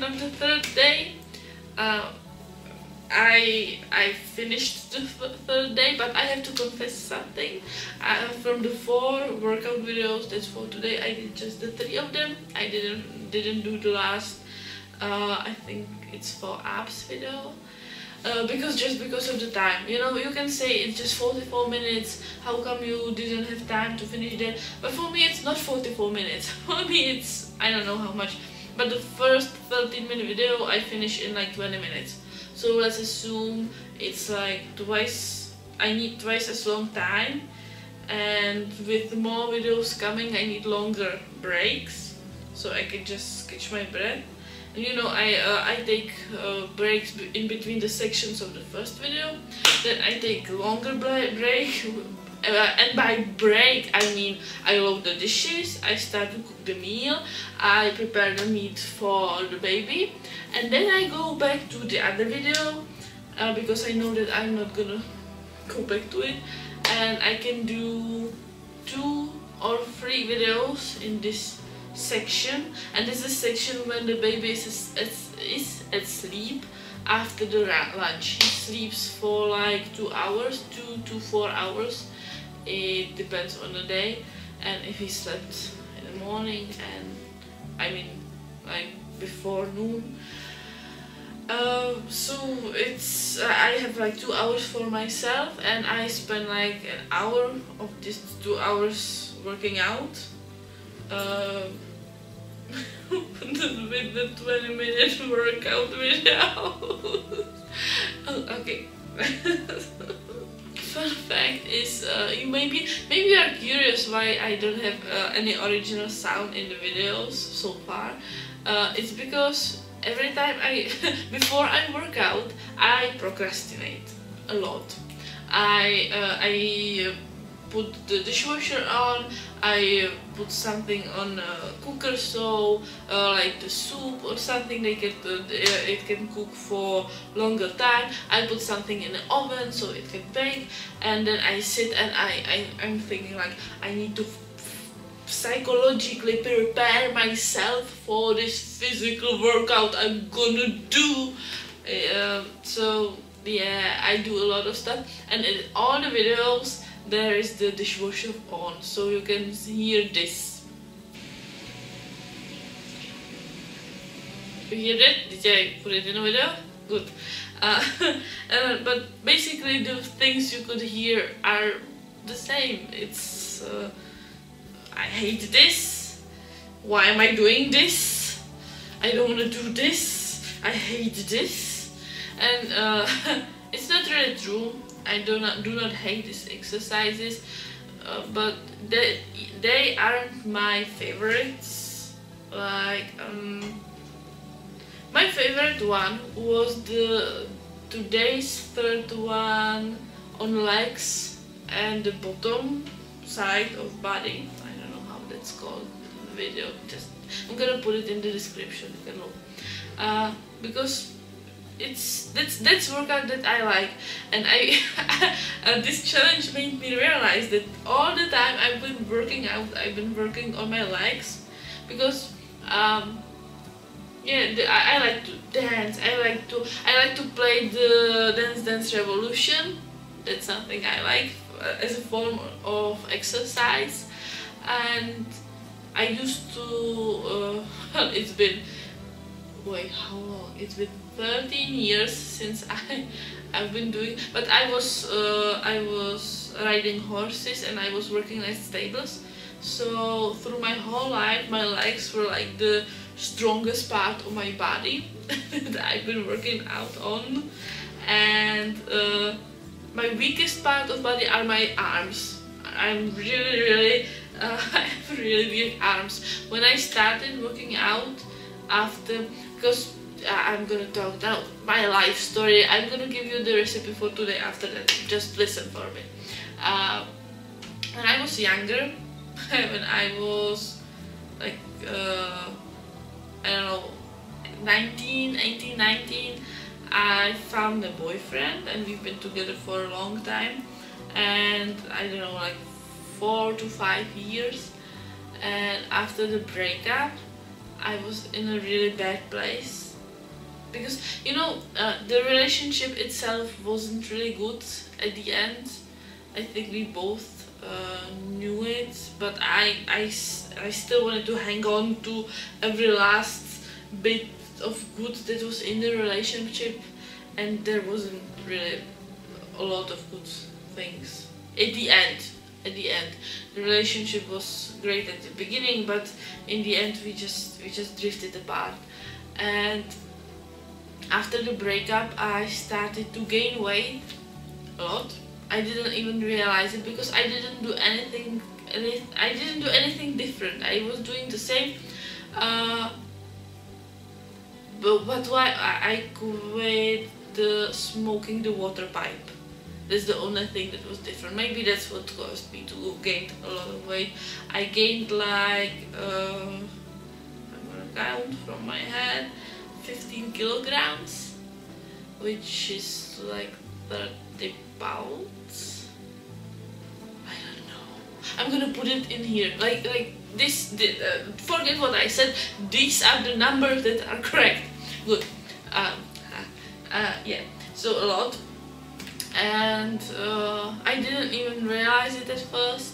end of the third day, I finished the third day, but I have to confess something. From the 4 workout videos that's for today, I did just the 3 of them. I didn't do the last. I think it's for abs video. Because of the time, you know, you can say it's just 44 minutes, how come you didn't have time to finish that? But for me it's not 44 minutes, for me it's, I don't know how much, but the first 13-minute video I finished in like 20 minutes. So let's assume it's like I need twice as long time, and with more videos coming I need longer breaks, so I can just catch my breath. You know, I take breaks in between the sections of the first video, then I take a longer break, and by break I mean I load the dishes, I start to cook the meal, I prepare the meat for the baby, and then I go back to the other video, because I know that I'm not gonna go back to it, and I can do 2 or 3 videos in this section. And this is section when the baby is asleep after the lunch. He sleeps for like 2 hours, 2 to 4 hours, it depends on the day, and if he slept in the morning, and I mean like before noon, so it's I have like 2 hours for myself, and I spend like an hour of this 2 hours working out, with the 20-minute workout video. Oh, okay. Fun fact is, you maybe you are curious why I don't have any original sound in the videos so far. It's because every time before I work out, I procrastinate a lot. I put the dishwasher on, I put something on a cooker, so like the soup or something, it can cook for longer time. I put something in the oven so it can bake, and then I sit and I'm thinking like I need to psychologically prepare myself for this physical workout I'm gonna do. So yeah, I do a lot of stuff, and in all the videos there is the dishwasher on, so you can hear this. You hear that? Did I put it in a video? Good. But basically the things you could hear are the same. It's I hate this. Why am I doing this? I don't want to do this. I hate this. And it's not really true. I do not hate these exercises, but they aren't my favorites. Like my favorite one was today's third one on legs and the bottom side of body. I don't know how that's called in the video. I'm gonna put it in the description. You can look, because that's workout that I like, and this challenge made me realize that all the time I've been working out, I've been working on my legs, because yeah, I like to dance, I like to play the Dance Revolution. That's something I like as a form of exercise, and I used to it's been, wait, how long? It's been 13 years since I've been doing, but I was riding horses and I was working at stables, so through my whole life my legs were like the strongest part of my body that I've been working out on, and my weakest part of body are my arms. I'm really I have really weak arms. When I started working out after, because I'm gonna talk now my life story, I'm gonna give you the recipe for today after that, just listen for me. When I was younger, when I was like I don't know, 18, 19, I found a boyfriend and we've been together for a long time, and I don't know, like 4 to 5 years, and after the breakup I was in a really bad place. because you know, the relationship itself wasn't really good at the end. I think we both knew it, but I still wanted to hang on to every last bit of good that was in the relationship, and there wasn't really a lot of good things at the end. The relationship was great at the beginning, but in the end we just drifted apart. And after the breakup I started to gain weight a lot. I didn't even realize it because I didn't do anything different. I was doing the same, but why I quit the smoking the water pipe. That's the only thing that was different. Maybe that's what caused me to gain a lot of weight. I gained like I'm gonna count from my head, 15 kilograms, which is like 30 pounds. I don't know. I'm gonna put it in here. Like this. Forget what I said. These are the numbers that are correct. Good. Yeah. So a lot. And I didn't even realize it at first,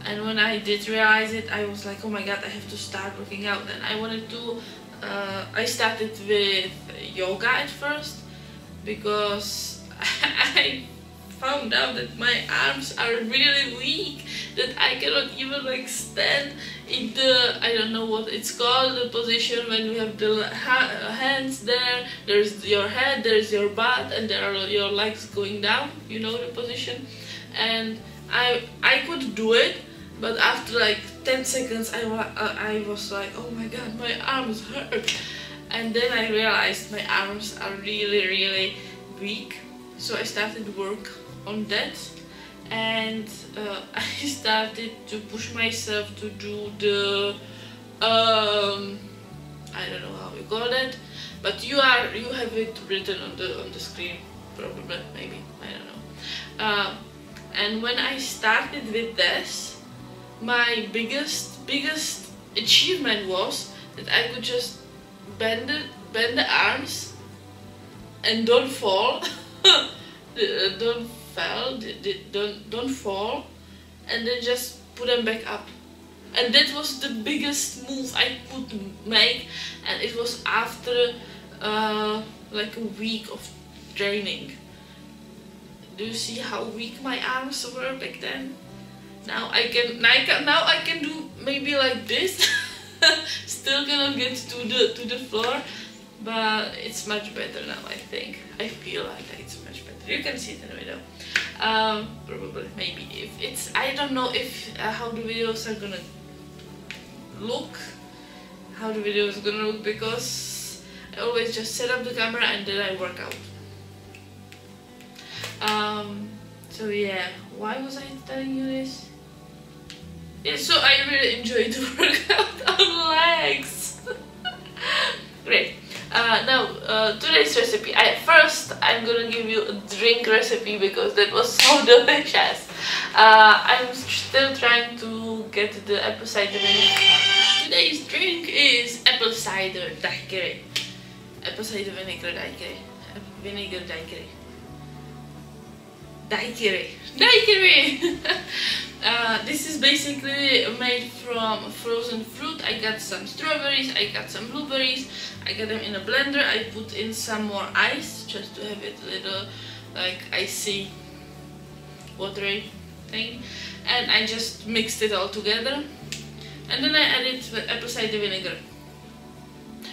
and when I did realize it, I was like, oh my god, I have to start working out. And I wanted to I started with yoga at first because I found out that my arms are really weak, that I cannot even like stand in the, I don't know what it's called, the position when you have the hands there, there's your head, there's your butt, and there are your legs going down, you know the position. And I could do it, but after like 10 seconds I was like, oh my god, my arms hurt. And then I realized my arms are really weak, so I started work on that. And I started to push myself to do the I don't know how you call it, but you have it written on the screen, probably, maybe, I don't know. And when I started with this, my biggest achievement was that I could just bend the arms and don't fall. Don't fall, and then just put them back up. And that was the biggest move I could make, and it was after like a week of training. Do you see how weak my arms were back then? Now I can do maybe like this. Still cannot get to the floor, but it's much better now. I think I feel like it's much better. You can see it in the video. Probably, maybe, if it's, I don't know if how the videos are gonna look, because I always just set up the camera and then I work out. So yeah, why was I telling you this? Yeah, so I really enjoyed the workout on legs. Great. Now, today's recipe. First, I'm gonna give you a drink recipe because that was so delicious. I'm still trying to get the apple cider vinegar. Today's drink is apple cider daiquiri. Apple cider vinegar daiquiri. Vinegar daiquiri. Daiquiri! This is basically made from frozen fruit. I got some strawberries, I got some blueberries, I got them in a blender. I put in some more ice just to have it a little like icy, watery thing, and I just mixed it all together. And then I added the apple cider vinegar.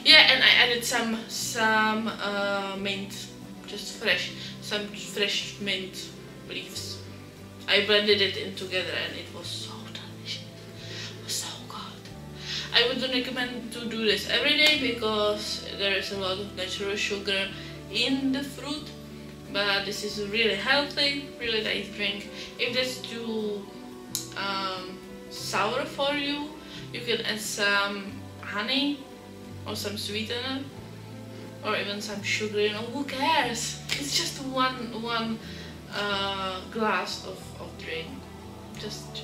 Yeah, and I added some mint, just some fresh mint leaves. I blended it in together and it was so delicious. It was so good. I wouldn't recommend to do this every day because there is a lot of natural sugar in the fruit, but this is a really healthy, really nice drink. If that's too sour for you, you can add some honey or some sweetener or even some sugar, you know, who cares? It's just one glass of drink, just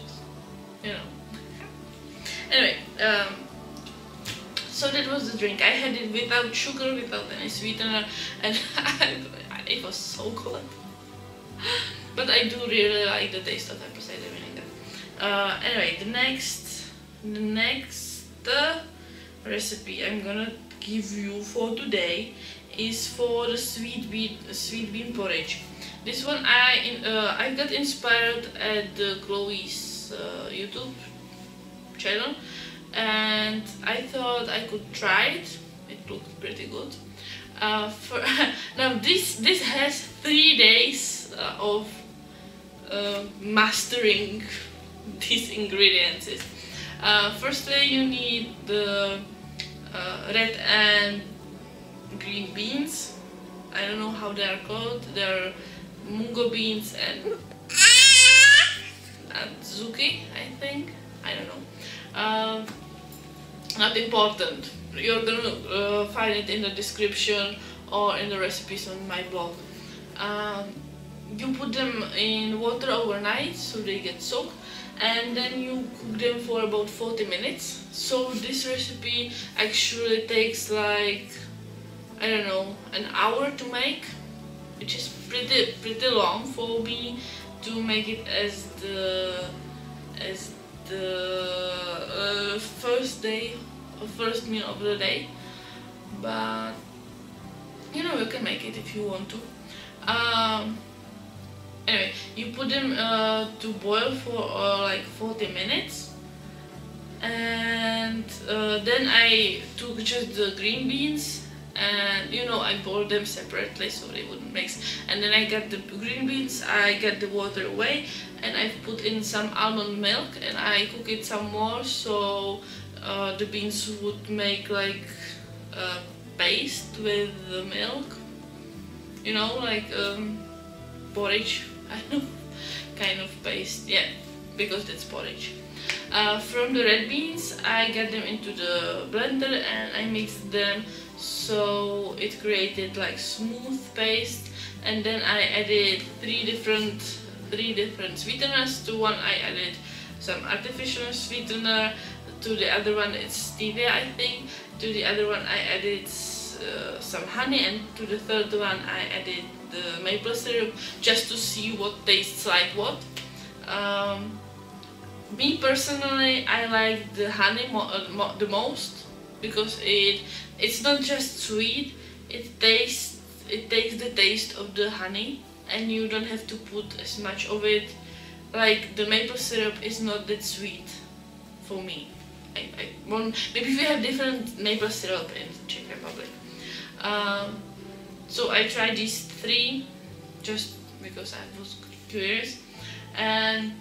you know. Anyway, So that was the drink. I had it without sugar, without any sweetener, and it was so good. But I do really like the taste of apple cider vinegar. Anyway, the next recipe I'm gonna give you for today is for the sweet bean porridge. This one I got inspired at Chloe's YouTube channel, and I thought I could try it. It looked pretty good. Now this has 3 days of mastering these ingredients. Firstly, you need the red and green beans. I don't know how they are called. They're mungo beans and zuki, I think. I don't know. Not important. You're gonna find it in the description or in the recipes on my blog. You put them in water overnight so they get soaked, and then you cook them for about 40 minutes. So this recipe actually takes like, I don't know, an hour to make, which is pretty long for me to make it as the first meal of the day. But you know, you can make it if you want to. Anyway, you put them to boil for like 40 minutes, and then I took just the green beans, and you know, I boiled them separately so they wouldn't mix. And then I got the green beans, I got the water away, and I put in some almond milk, and I cook it some more so the beans would make like a paste with the milk, you know, like porridge. I know, kind of paste, yeah, because that's porridge. From the red beans, I got them into the blender and I mixed them so it created like smooth paste. And then I added three different sweeteners. To one I added some artificial sweetener, to the other one it's stevia, I think. To the other one I added some honey, and to the third one I added the maple syrup, just to see what tastes like what. Me personally, I like the honey the most, because it's not just sweet, it takes the taste of the honey, and you don't have to put as much of it. Like the maple syrup is not that sweet for me. Maybe we have different maple syrup in Czech Republic. So I tried these three just because I was curious, and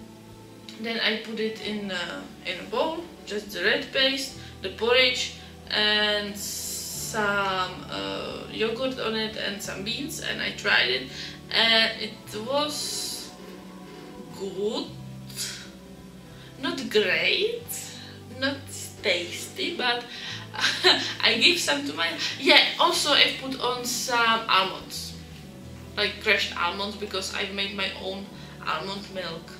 then I put it in a bowl, just the red paste, the porridge, and some yogurt on it, and some beans, and I tried it, and it was good, not great, not tasty, but I gave some to my... Yeah, also I put on some almonds, like crushed almonds, because I've made my own almond milk.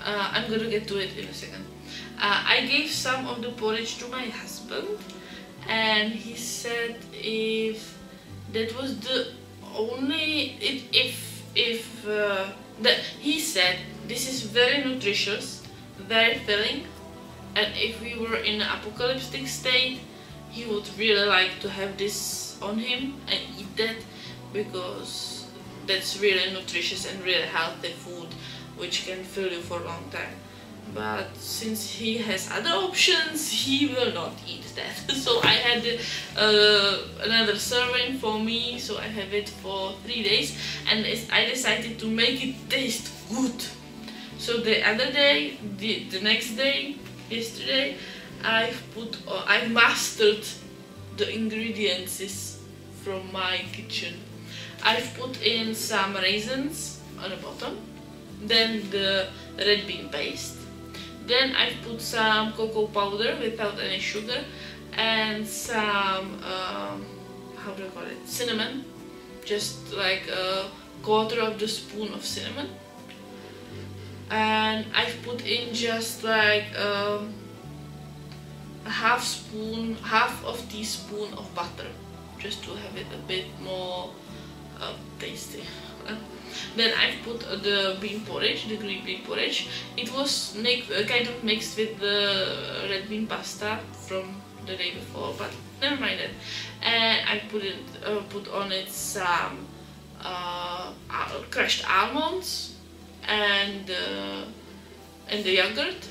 I'm gonna get to it in a second. I gave some of the porridge to my husband, and he said if that was the only... he said this is very nutritious, very filling, and if we were in an apocalyptic state, he would really like to have this on him and eat that, because that's really nutritious and really healthy food which can fill you for a long time. But since he has other options, he will not eat that. So I had another serving for me, so I have it for 3 days, and I decided to make it taste good. So the other day, the next day, yesterday, I've mastered the ingredients from my kitchen. I've put in some raisins on the bottom, then the red bean paste, then I've put some cocoa powder without any sugar, and some how do I call it, cinnamon, just like a quarter of the spoon of cinnamon. And I've put in just like half of teaspoon of butter, just to have it a bit more tasty. Then I put the bean porridge, the green bean porridge. It was kind of mixed with the red bean pasta from the day before, but never mind that. And I put on it some crushed almonds and the yogurt.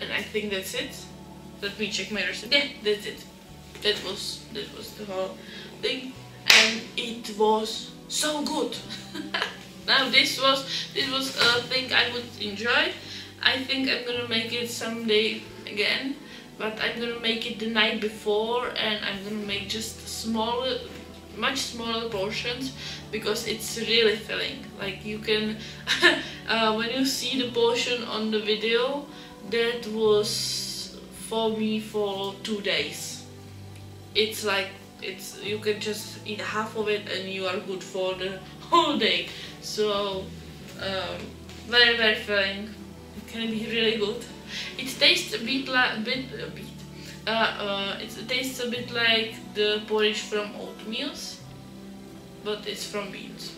And I think that's it. Let me check my recipe. Yeah, that's it. That was the whole thing, and it was so good. Now this was a thing I would enjoy. I think I'm gonna make it someday again, but I'm gonna make it the night before, and I'm gonna make just much smaller portions, because it's really filling. Like, you can when you see the portion on the video, that was for me for 2 days. It's like, you can just eat half of it and you are good for the whole day. So very, very filling. It can be really good. It tastes a bit it tastes a bit like the porridge from oatmeals, but it's from beans,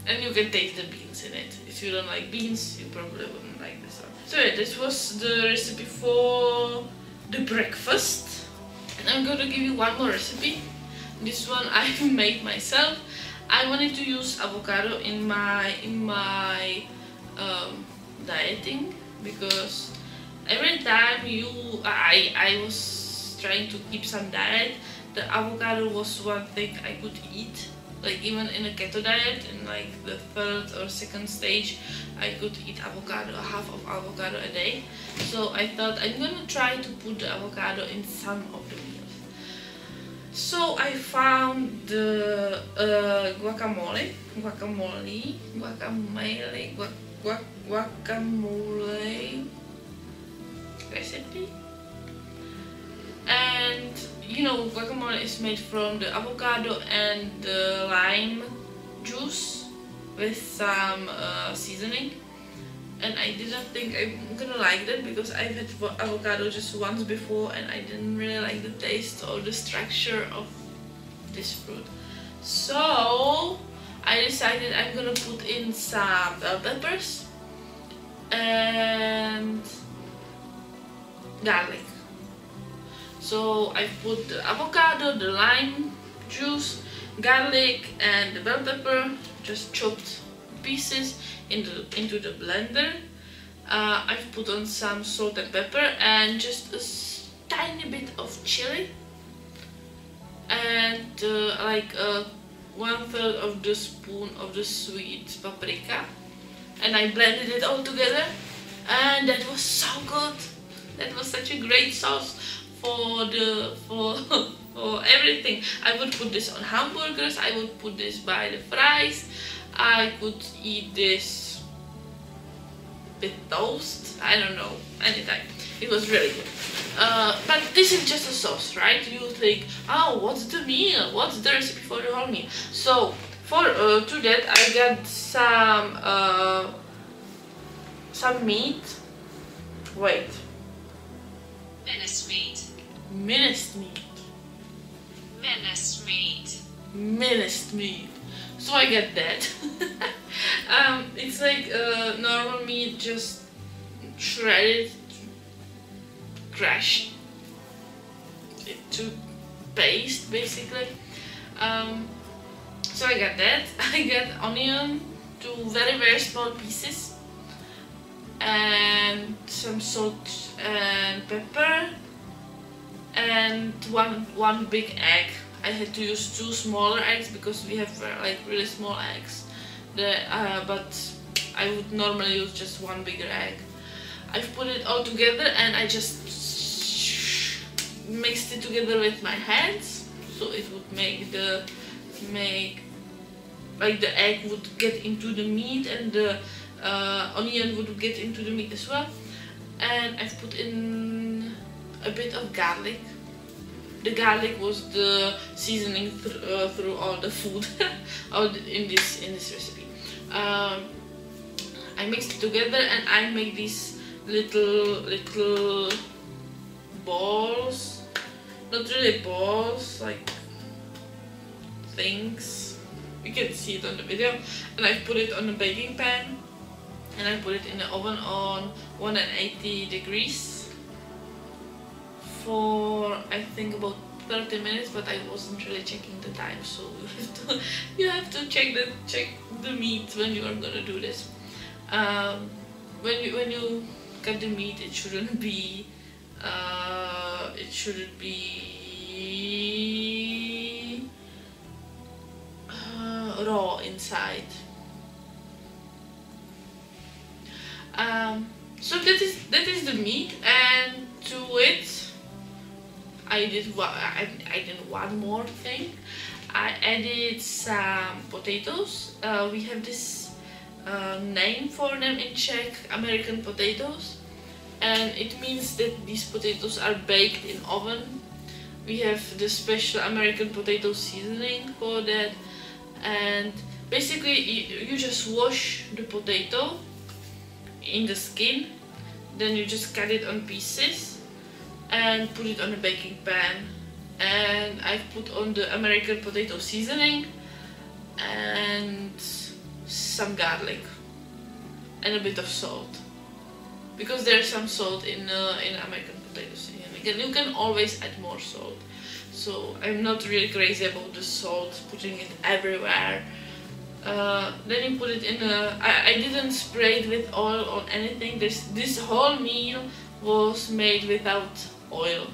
and you can taste the beans in it. If you don't like beans, you probably wouldn't like this one. So yeah, this was the recipe for the breakfast, and I'm going to give you one more recipe. This one I made myself. I wanted to use avocado in my dieting, because every time I was trying to keep some diet, the avocado was one thing I could eat. Like, even in a keto diet, in like the 3rd or 2nd stage, I could eat avocado, half of avocado a day. So I thought I'm gonna try to put the avocado in some of the meals. So I found the guacamole recipe. And you know, guacamole is made from the avocado and the lime juice with some seasoning, and I didn't think I'm gonna like that, because I've had avocado just once before and I didn't really like the taste or the structure of this fruit. So I decided I'm gonna put in some bell peppers and garlic. So I put the avocado, the lime juice, garlic and the bell pepper, just chopped pieces into the blender. I've put on some salt and pepper and just a tiny bit of chili, and like 1/3 of the spoon of the sweet paprika, and I blended it all together, and that was so good. That was such a great sauce for everything. I would put this on hamburgers, I would put this by the fries, I could eat this with toast, I don't know, anytime. It was really good. But this is just a sauce, right? You think, oh, what's the meal? What's the recipe for the whole meal? So for to that I got some meat. Wait. Minced meat. Minced meat. Minced meat. Minced meat. So I get that. It's like normal meat, just shredded, crushed to paste, basically. So I got that. I got onion to very, very small pieces, and some salt and pepper, and one big egg. I had to use 2 smaller eggs because we have like really small eggs. But I would normally use just 1 bigger egg. I've put it all together and I just mixed it together with my hands, so it would make the egg would get into the meat, and the onion would get into the meat as well. And I've put in a bit of garlic. The garlic was the seasoning through all the food in this recipe. I mixed it together and I make these little balls, not really balls, like things. You can see it on the video. And I put it on a baking pan, and I put it in the oven on 180 degrees for I think about 30 minutes, but I wasn't really checking the time, so you have to check the meat when you are gonna do this. When you cut the meat, it shouldn't be raw inside. So that is the meat, and to it I did one more thing. I added some potatoes. We have this name for them in Czech, American potatoes, and it means that these potatoes are baked in oven. We have the special American potato seasoning for that, and basically you just wash the potato in the skin, then you just cut it on pieces and put it on a baking pan, and I put on the American potato seasoning and some garlic and a bit of salt, because there's some salt in American potato seasoning, and you can always add more salt. So I'm not really crazy about the salt, putting it everywhere. Then you put it in a... I didn't spray it with oil or anything. This whole meal was made without oil,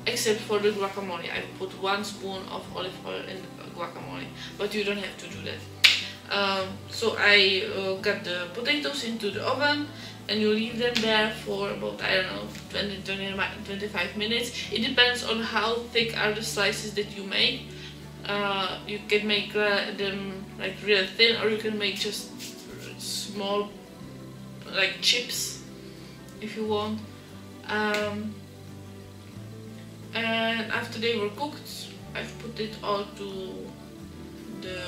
except for the guacamole. I put 1 spoon of olive oil in the guacamole, but you don't have to do that. So I got the potatoes into the oven, and you leave them there for about, I don't know, 20-25 minutes. It depends on how thick are the slices that you make. You can make them like real thin, or you can make just small, like chips, if you want. And after they were cooked, I've put it all to the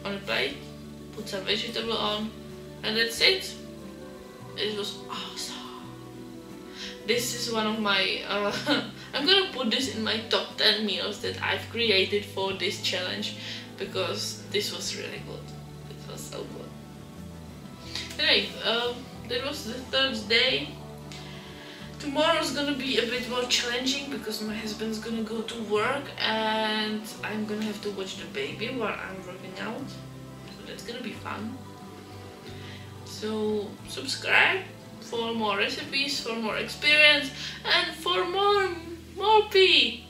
on a plate, put some vegetable on, and that's it. It was awesome. This is one of my I'm gonna put this in my top 10 meals that I've created for this challenge, because this was really good. It was so good. Anyway, that was the 3rd day. Tomorrow's gonna be a bit more challenging because my husband's gonna go to work and I'm gonna have to watch the baby while I'm working out. So that's gonna be fun. So subscribe for more recipes, for more experience, and for more MOLPE.